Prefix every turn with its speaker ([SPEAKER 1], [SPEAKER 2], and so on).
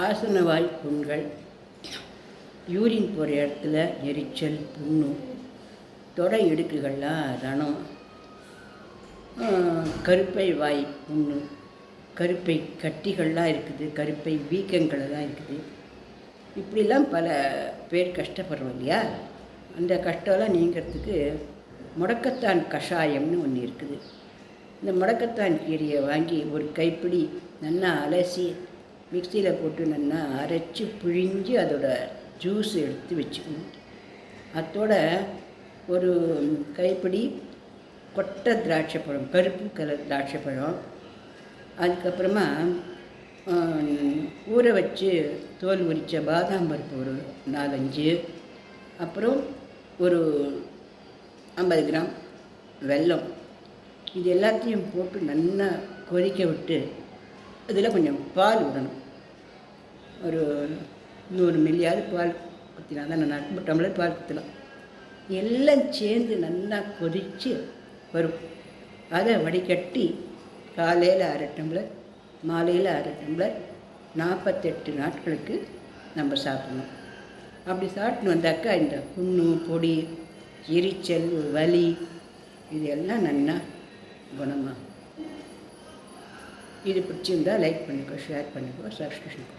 [SPEAKER 1] ஆசனவாய் புண்கள், யூரின் போகிற இடத்துல எரிச்சல், புண்ணு, தொடை இடுக்குகள்லாம் ரணம், கருப்பை வாய் புண்ணு, கருப்பை கட்டிகள்லாம் இருக்குது, கருப்பை வீக்கங்களெல்லாம் இருக்குது. இப்படிலாம் பல பேர் கஷ்டப்படுறோம் இல்லையா? அந்த கஷ்டம்லாம் நீங்கிறதுக்கு முடக்கத்தான் கஷாயம்னு ஒன்று இருக்குது. இந்த முடக்கத்தான் கீரையை வாங்கி ஒரு கைப்பிடி நல்லா அலசி மிக்சியில் போட்டு நல்லா அரைச்சி பிழிஞ்சு அதோட ஜூஸ் எடுத்து வச்சுக்கணும். அதோட ஒரு கைப்பிடி கொட்டை திராட்சை பழம், கருப்பு கலர் திராட்சை பழம், அதுக்கப்புறமா ஊற வச்சு தோல் உரித்த பாதாம் பருப்பு ஒரு 4-5, அப்புறம் ஒரு 50 கிராம் வெல்லம், இது எல்லாத்தையும் போட்டு நல்லா கொதிக்க விட்டு அதில் கொஞ்சம் பால் விடணும். ஒரு 100 மில்லியாவது பால் ஊற்றினா தான் நல்லா இருக்கும். டம்ளர் பால் ஊற்றலாம். எல்லாம் சேர்ந்து நல்லா கொதித்து வரும். அதை வடிகட்டி காலையில் 1/2 டம்ளர், மாலையில் 1/2 டம்ளர் 48 நாட்களுக்கு நம்ம சாப்பிடணும். அப்படி சாப்பிட்டு வந்தாக்கா இந்த புண்ணு, பொடி, எரிச்சல், வலி இது எல்லாம் நல்லா குணமாகும். இது பிடிச்சிருந்தால் லைக் பண்ணிக்கோ, ஷேர் பண்ணிக்கோ, சப்ஸ்கிரிப்ஷன்